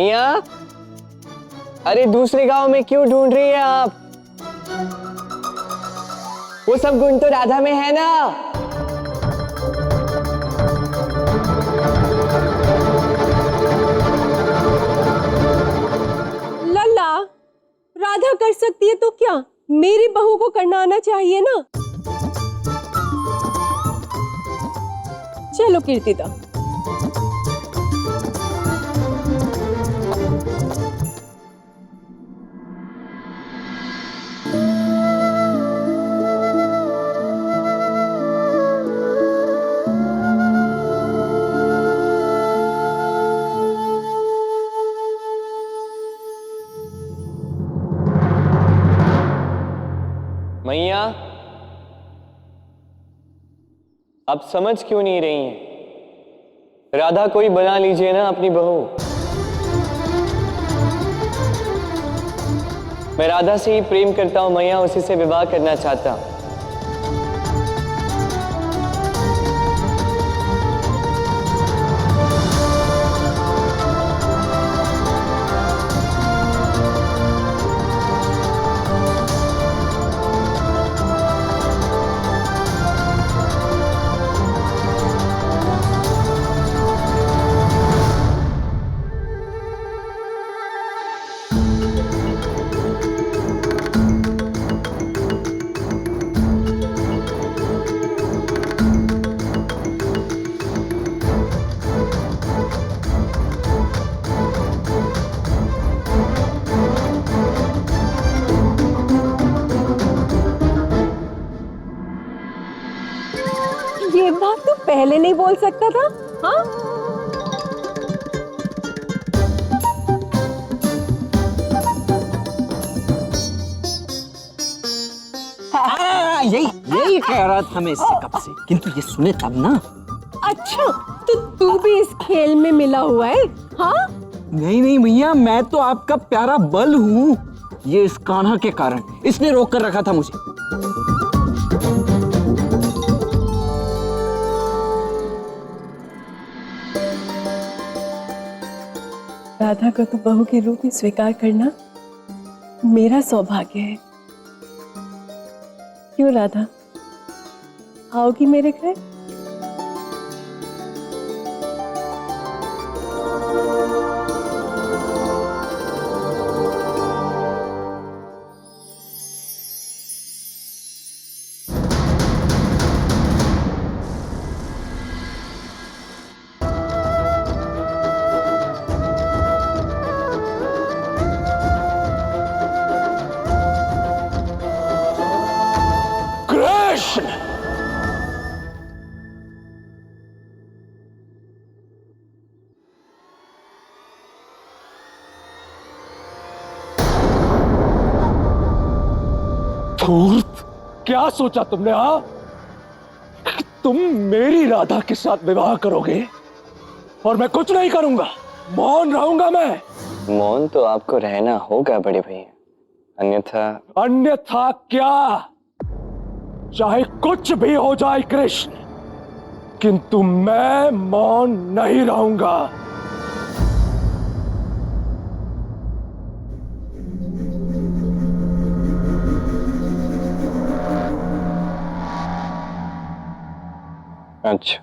मैया, अरे दूसरे गांव में क्यों ढूंढ रही है आप? वो सब गुण तो राधा में है ना। लल्ला, राधा कर सकती है तो क्या, मेरी बहू को करना आना चाहिए ना। चलो कीर्तिदा। मैया, आप समझ क्यों नहीं रही हैं? राधा कोई बना लीजिए ना अपनी बहू। मैं राधा से ही प्रेम करता हूं मैया, उसी से विवाह करना चाहता हूं। ये बात तो पहले नहीं बोल सकता था। हाँ, यही कह रहा था मैं इससे कब से, किंतु ये सुने तब ना। अच्छा, तो तू भी इस खेल में मिला हुआ है? हाँ, नहीं भैया, मैं तो आपका प्यारा बल हूँ। ये इस कान्हा के कारण, इसने रोक कर रखा था मुझे। राधा को तो बहू के रूप में स्वीकार करना मेरा सौभाग्य है। क्यों राधा, आओगी मेरे घर? धूर्त, क्या सोचा तुमने? तुम मेरी राधा के साथ विवाह करोगे और मैं कुछ नहीं करूंगा, मौन रहूंगा मैं। मौन तो आपको रहना होगा बड़े भैया, अन्यथा क्या? चाहे कुछ भी हो जाए कृष्ण, किंतु मैं मौन नहीं रहूंगा। अच्छा,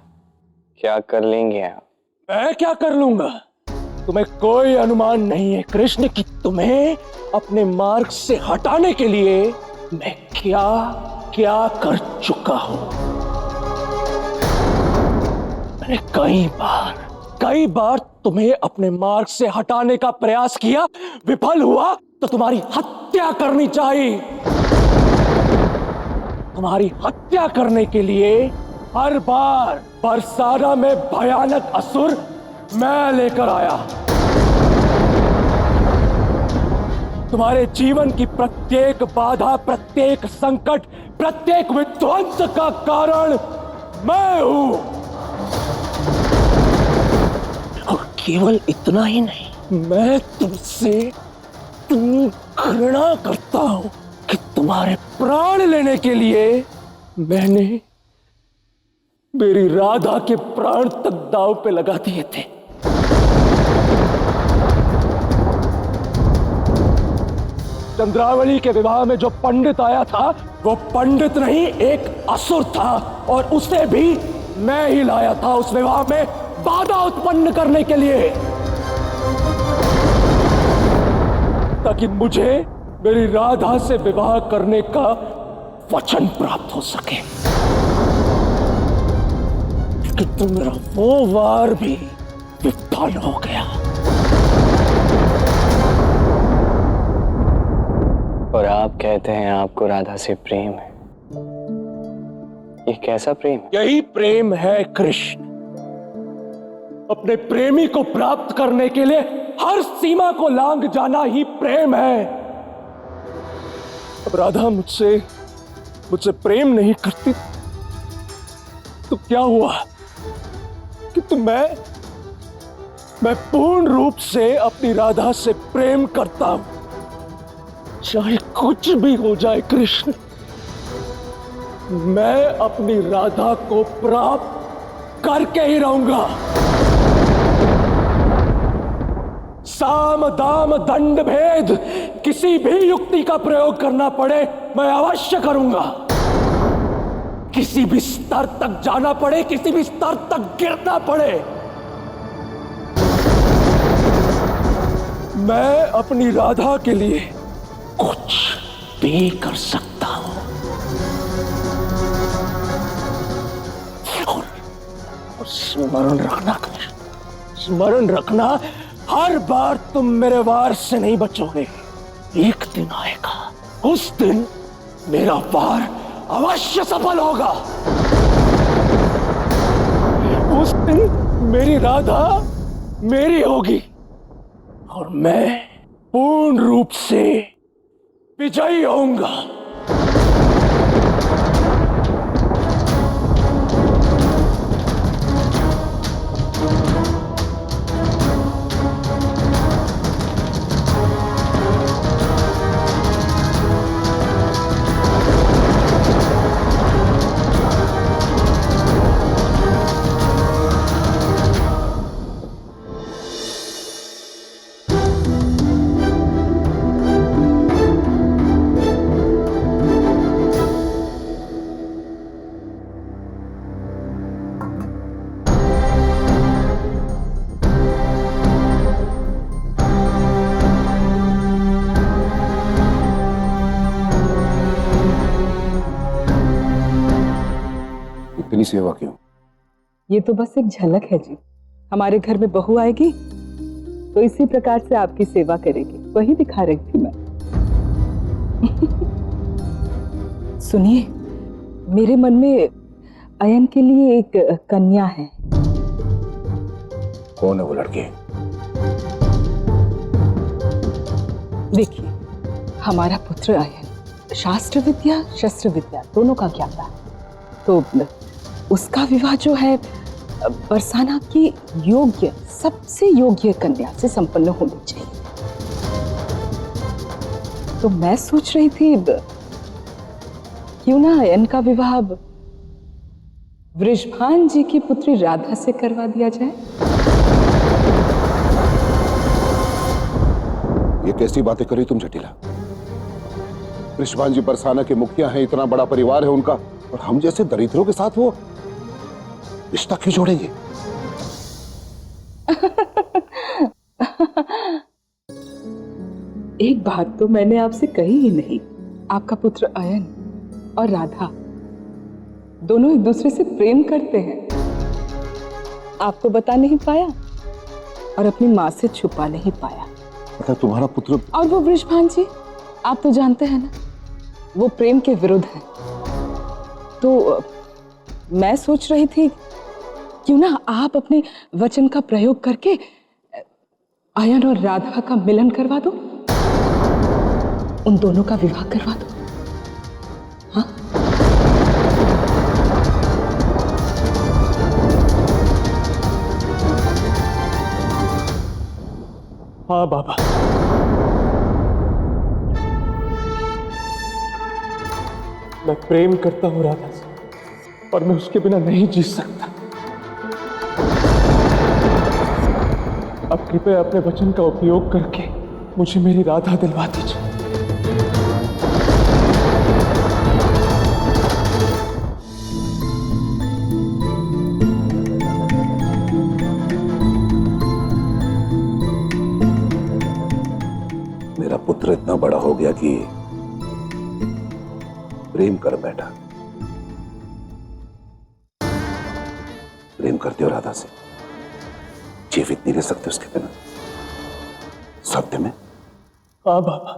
क्या कर लेंगे आप? मैं क्या कर लूंगा? तुम्हें कोई अनुमान नहीं है कृष्ण कि तुम्हें अपने मार्ग से हटाने के लिए मैं क्या क्या कर चुका हूं। मैंने कई बार तुम्हें अपने मार्ग से हटाने का प्रयास किया, विफल हुआ तो तुम्हारी हत्या करनी चाहिए। तुम्हारी हत्या करने के लिए हर बार बरसाना में भयानक असुर मैं लेकर आया। तुम्हारे जीवन की प्रत्येक बाधा, प्रत्येक संकट, प्रत्येक विध्वंस का कारण मैं हूं। और केवल इतना ही नहीं, मैं तुमसे घृणा करता हूं कि तुम्हारे प्राण लेने के लिए मैंने मेरी राधा के प्राण तक दांव पे लगा दिए थे। चंद्रावली के विवाह में जो पंडित आया था वो पंडित नहीं, एक असुर था, और उसे भी मैं ही लाया था उस विवाह में बाधा उत्पन्न करने के लिए, ताकि मुझे मेरी राधा से विवाह करने का वचन प्राप्त हो सके। लेकिन मेरा वो वार भी विफल हो गया। और आप कहते हैं आपको राधा से प्रेम है। ये कैसा प्रेम है? यही प्रेम है कृष्ण। अपने प्रेमी को प्राप्त करने के लिए हर सीमा को लांघ जाना ही प्रेम है। अब राधा मुझसे प्रेम नहीं करती तो क्या हुआ कि मैं पूर्ण रूप से अपनी राधा से प्रेम करता हूं, चाहे कुछ भी हो जाए कृष्ण। मैं अपनी राधा को प्राप्त करके ही रहूंगा। साम दाम दंड भेद किसी भी युक्ति का प्रयोग करना पड़े मैं अवश्य करूंगा। किसी भी स्तर तक जाना पड़े, किसी भी स्तर तक गिरना पड़े, मैं अपनी राधा के लिए कुछ भी कर सकता हूं। और स्मरण रखना कृष्ण, स्मरण रखना, हर बार तुम मेरे वार से नहीं बचोगे। एक दिन आएगा, उस दिन मेरा वार अवश्य सफल होगा। उस दिन मेरी राधा मेरी होगी और मैं पूर्ण रूप से विजयी होऊंगा। इतनी सेवा क्यों? ये तो बस एक झलक है जी। हमारे घर में बहू आएगी तो इसी प्रकार से आपकी सेवा करेगी, वही दिखा रही थी मैं। सुनिए, मेरे मन में अयन के लिए एक कन्या है। कौन है वो लड़की? देखिए, हमारा पुत्र अयन शास्त्र विद्या शस्त्र विद्या दोनों का ज्ञाता है, तो उसका विवाह जो है बरसाना की योग्य, सबसे योग्य कन्या से संपन्न होनी चाहिए। तो मैं सोच रही थी क्यों ना अयन का विवाह वृषभान जी की पुत्री राधा से करवा दिया जाए। ये कैसी बातें करी तुम जटिला? वृषभान जी बरसाना के मुखिया हैं, इतना बड़ा परिवार है उनका, और हम जैसे दरिद्रों के साथ वो रिश्ता क्यों जोड़ेंगे? एक बात तो मैंने आपसे कही ही नहीं। आपका पुत्र अयन और राधा दोनों एक दूसरे से प्रेम करते हैं। आपको बता नहीं पाया और अपनी माँ से छुपा नहीं पाया। मतलब तुम्हारा पुत्र? और वो वृषभान जी, आप तो जानते हैं ना, वो प्रेम के विरुद्ध है। तो मैं सोच रही थी क्यों ना आप अपने वचन का प्रयोग करके अयन और राधा का मिलन करवा दो, उन दोनों का विवाह करवा दो। हाँ? हाँ बाबा, मैं प्रेम करता हूं राधा से और मैं उसके बिना नहीं जी सकता। अब कृपया अपने वचन का उपयोग करके मुझे मेरी राधा दिलवा दीजिए। कि प्रेम कर बैठा। प्रेम करते हो राधा से, जीवित नहीं रह सकते उसके बिना। सत्य में? हाँ बाबा।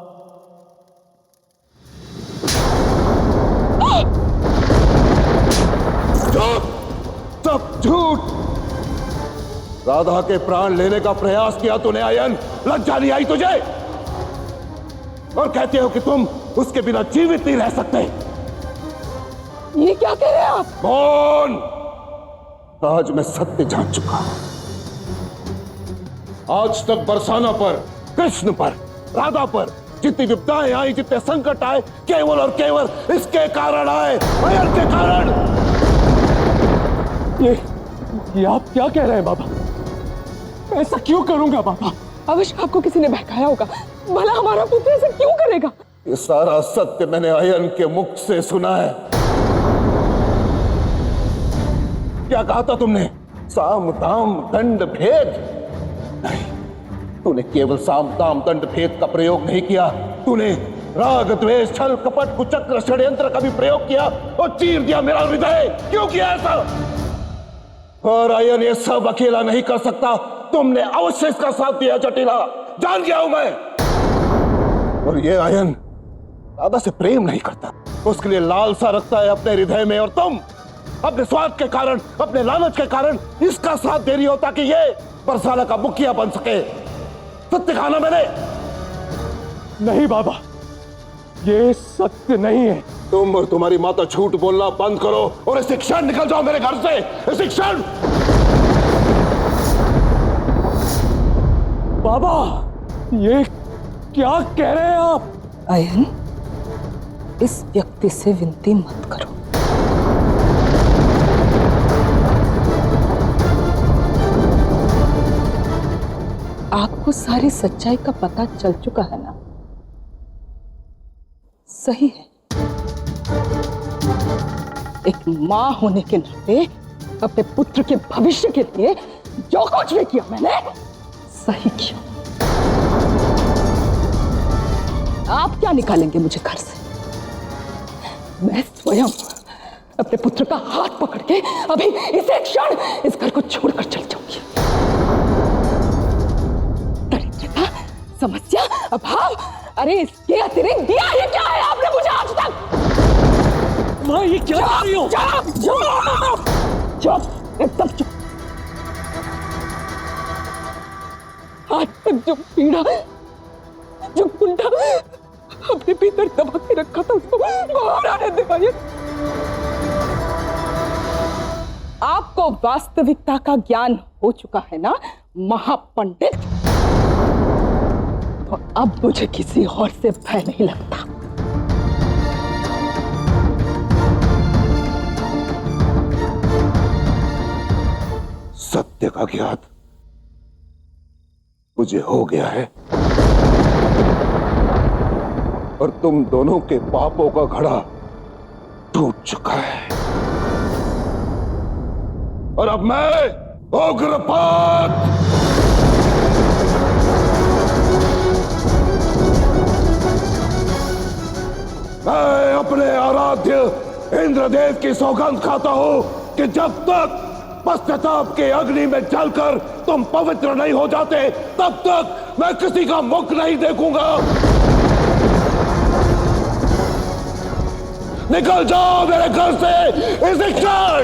झूठ, सब झूठ। राधा के प्राण लेने का प्रयास किया तूने आयन, लज्जा नहीं आई तुझे? और कहते हो कि तुम उसके बिना जीवित नहीं रह सकते। ये क्या कह रहे हैं आप? कौन? आज मैं सत्य जान चुका हूं। आज तक बरसाना पर, कृष्ण पर, राधा पर जितनी विपदाएं आई, जितने संकट आए, केवल और केवल इसके कारण आए, आयन के कारण। ये आप क्या कह रहे हैं बाबा? ऐसा क्यों करूंगा बाबा? अवश्य आपको किसी ने बहकाया होगा। भला हमारा पुत्र ऐसा क्यों करेगा? ये सारा सत्य मैंने आयन के मुख से सुना है। क्या कहा था तुमने? साम दाम दंड भेद? नहीं, तूने केवल साम दाम दंड भेद का प्रयोग नहीं किया, तूने राग द्वेष छल कपट कुचक्र षड्यंत्र का भी प्रयोग किया और चीर दिया मेरा हृदय। क्यों किया ऐसा? और आयन ये सब अकेला नहीं कर सकता, तुमने अवश्य इसका साथ दिया। जटिला, जान गया हूं मैं। और ये आयन राधा से प्रेम नहीं करता, उसके लिए लालसा रखता है अपने हृदय में, और तुम अपने स्वार्थ के कारण, अपने लालच के कारण इसका साथ दे रही हो ताकि ये बरसाना का मुखिया बन सके। सत्य कहा ना मैंने? नहीं बाबा, ये सत्य नहीं है। तुम और तुम्हारी माता झूठ बोलना बंद करो और इसी क्षण निकल जाओ मेरे घर से, इसी क्षण। बाबा, ये क्या कह रहे हैं आप? आयन, इस व्यक्ति से विनती मत करो। आपको सारी सच्चाई का पता चल चुका है ना? सही है। एक मां होने के नाते अपने पुत्र के भविष्य के लिए जो कुछ भी किया मैंने, सही किया। आप क्या निकालेंगे मुझे घर से? मैं स्वयं अपने पुत्र का हाथ पकड़ के अभी इसे क्षण इस घर को छोड़कर चल जाऊंगी। दरिद्रता, समस्या, अभाव, अरे इसके अतिरिक्त दिया ही क्या है आपने मुझे आज तक? माँ, ये क्या कर रही हो? चुप, एकदम चुप। आज तक जो पीड़ा, जो कुंडा अपने भीतर दबा के रखा था, उसको बाहर आने दे। आपको वास्तविकता का ज्ञान हो चुका है ना महापंडित? तो अब मुझे किसी और से भय नहीं लगता। सत्य का ज्ञात मुझे हो गया है और तुम दोनों के पापों का घड़ा टूट चुका है। और अब मैं उग्रपाद मैं अपने आराध्य इंद्रदेव की सौगंध खाता हूं कि जब तक पश्चाताप के अग्नि में जलकर तुम पवित्र नहीं हो जाते, तब तक मैं किसी का मुख नहीं देखूंगा। निकल जाओ मेरे घर से इसी क्षण।